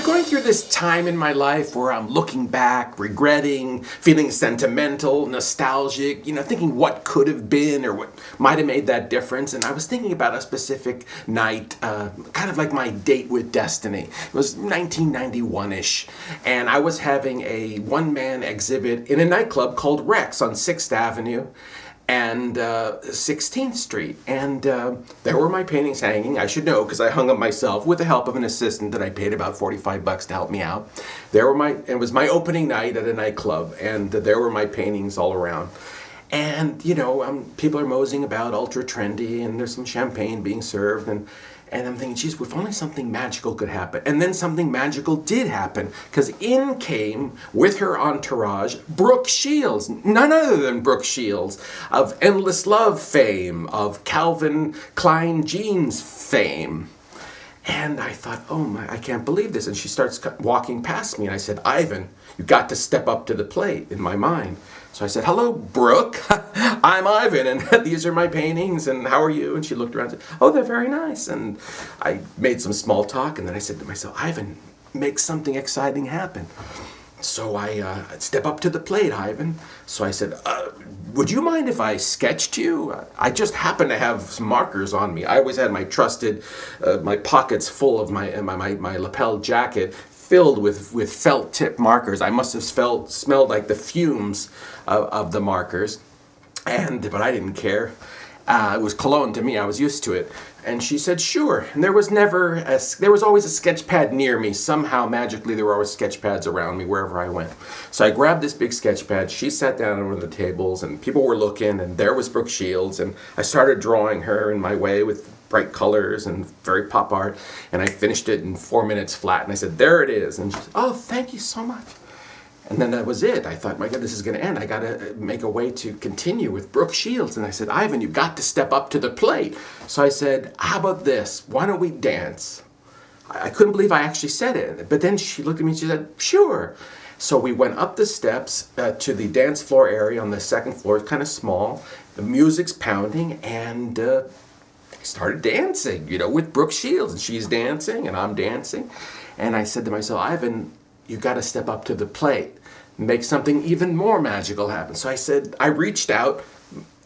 I'm going through this time in my life where I'm looking back, regretting, feeling sentimental, nostalgic, thinking what could have been or what might have made that difference. And I was thinking about a specific night, kind of like my date with destiny. It was 1991-ish, and I was having a one-man exhibit in a nightclub called Rex on 6th Avenue and 16th Street, and there were my paintings hanging. I should know because I hung them myself with the help of an assistant that I paid about $45 to help me out. It was my opening night at a nightclub, and there were my paintings all around. And people are moseying about, ultra trendy, and there's some champagne being served, and I'm thinking, geez, if only something magical could happen. And then something magical did happen, because in came, with her entourage, Brooke Shields, none other than Brooke Shields, of Endless Love fame, of Calvin Klein jeans fame. And I thought, oh my, I can't believe this. And she starts walking past me, and I said, Ivan, you got to step up to the plate, in my mind. So I said, hello, Brooke. I'm Ivan, and these are my paintings, and how are you? And she looked around and said, oh, they're very nice. And I made some small talk, and then I said to myself, Ivan, make something exciting happen. So I step up to the plate, Ivan. So I said, would you mind if I sketched you? I just happen to have some markers on me. I always had my trusted, my pockets full of my lapel jacket filled with felt tip markers. I must have smelled like the fumes of the markers, but I didn't care. It was cologne to me. I was used to it. And she said, sure. And there was always a sketch pad near me. Somehow, magically, there were always sketch pads around me wherever I went. So I grabbed this big sketch pad. She sat down on one of the tables, and people were looking, and there was Brooke Shields. And I started drawing her in my way with bright colors and very pop art. And I finished it in 4 minutes flat. And I said, there it is. And she said, oh, thank you so much. And then that was it. I thought, my God, this is going to end. I got to make a way to continue with Brooke Shields. And I said, Ivan, you got to step up to the plate. So I said, how about this? Why don't we dance? I couldn't believe I actually said it. But then she looked at me and she said, sure. So we went up the steps to the dance floor area on the second floor. It's kind of small. The music's pounding, and I started dancing, with Brooke Shields. And she's dancing, and I'm dancing. And I said to myself, Ivan, you got to step up to the plate, make something even more magical happen. So I reached out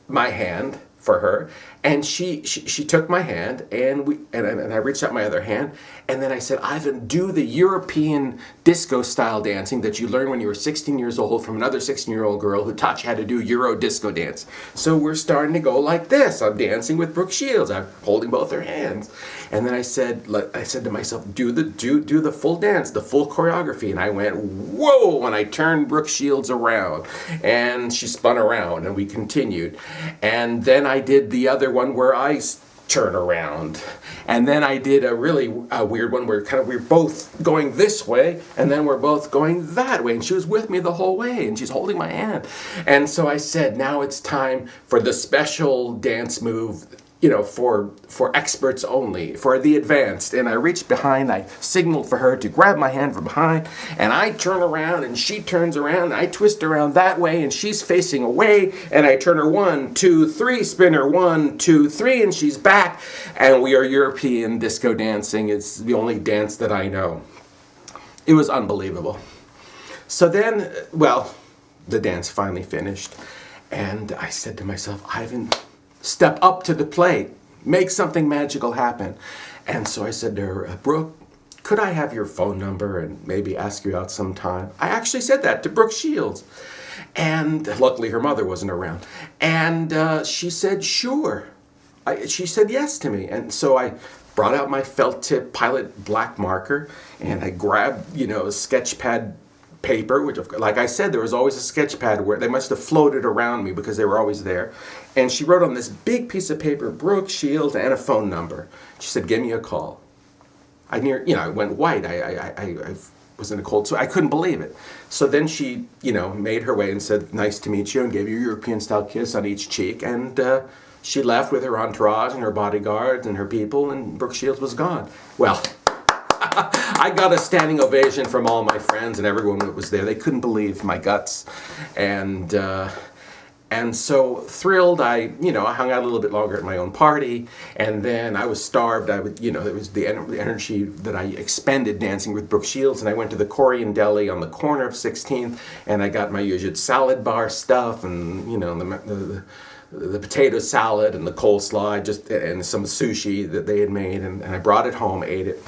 my hand for her, and she took my hand, and I reached out my other hand, and then I said, Ivan, do the European disco style dancing that you learned when you were 16 years old from another 16-year-old girl who taught you how to do Euro disco dance. So we're starting to go like this. I'm dancing with Brooke Shields. I'm holding both her hands. And then I said to myself, do the full dance, the full choreography. And I went, whoa, and I turned Brooke Shields around, and she spun around, and we continued. And then I did the other one where I turn around. And then I did a really weird one where we're both going this way, and then we're both going that way. And she was with me the whole way, and she's holding my hand. And so I said, now it's time for the special dance move, for experts only, for the advanced. And I reached behind, I signaled for her to grab my hand from behind, and I turn around, and she turns around, and I twist around that way, and she's facing away, and I turn her 1, 2, 3, spin her 1, 2, 3, and she's back, and we are European disco dancing. It's the only dance that I know. It was unbelievable. So then, the dance finally finished, and I said to myself, Ivan, step up to the plate, make something magical happen. And so I said to her, Brooke, could I have your phone number and maybe ask you out sometime? I actually said that to Brooke Shields. And luckily her mother wasn't around. And she said, sure. She said yes to me. And so I brought out my felt tip Pilot black marker, and I grabbed, a sketch pad paper, which, like I said, there was always a sketch pad where they must have floated around me because they were always there. And she wrote on this big piece of paper, Brooke Shields, and a phone number. She said, give me a call. I went white. I was in a cold sweat. I couldn't believe it. So then she, made her way and said, nice to meet you, and gave you a European-style kiss on each cheek. And she left with her entourage and her bodyguards and her people, and Brooke Shields was gone. Well, I got a standing ovation from all my friends and everyone that was there. They couldn't believe my guts. And And so thrilled, I hung out a little bit longer at my own party, and then I was starved. It was the energy that I expended dancing with Brooke Shields, and I went to the Korean deli on the corner of 16th, and I got my usual salad bar stuff, and the potato salad and the coleslaw, and some sushi that they had made, and I brought it home, ate it.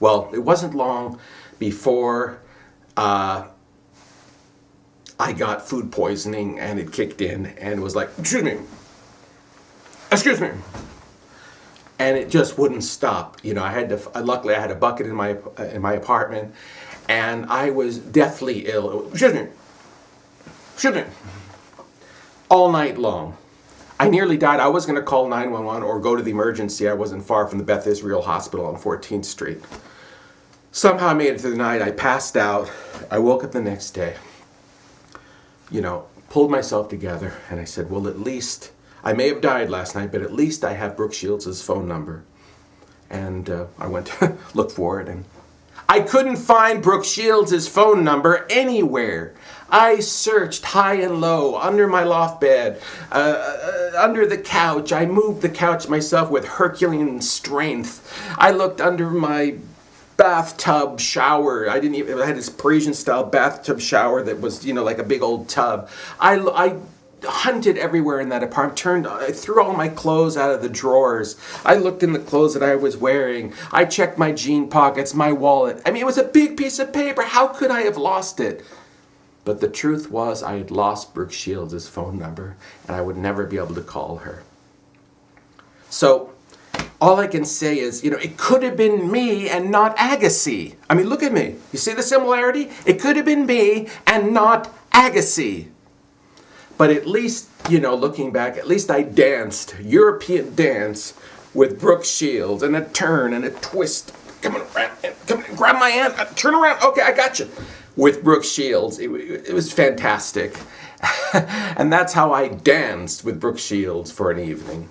Well, it wasn't long before I got food poisoning, and it kicked in, and it was like, excuse me, and it just wouldn't stop. Luckily I had a bucket in my apartment, and I was deathly ill. Excuse me, all night long. I nearly died. I was going to call 911 or go to the emergency. I wasn't far from the Beth Israel Hospital on 14th Street. Somehow I made it through the night. I passed out. I woke up the next day. Pulled myself together, and I said, well, at least, I may have died last night, but at least I have Brooke Shields' phone number. And I went to look for it, and I couldn't find Brooke Shields' phone number anywhere. I searched high and low, under my loft bed, under the couch. I moved the couch myself with Herculean strength. I looked under my bathtub shower. I had this Parisian-style bathtub shower that was, like a big old tub. I hunted everywhere in that apartment. I threw all my clothes out of the drawers. I looked in the clothes that I was wearing. I checked my jean pockets, my wallet. It was a big piece of paper. How could I have lost it? But the truth was, I had lost Brooke Shields' phone number, and I would never be able to call her. So, all I can say is, it could have been me and not Agassi. Look at me. You see the similarity? It could have been me and not Agassi. But at least, looking back, at least I danced European dance with Brooke Shields, and a turn and a twist. Come on, grab my hand, turn around. Okay, I got you. With Brooke Shields. It was fantastic. And that's how I danced with Brooke Shields for an evening.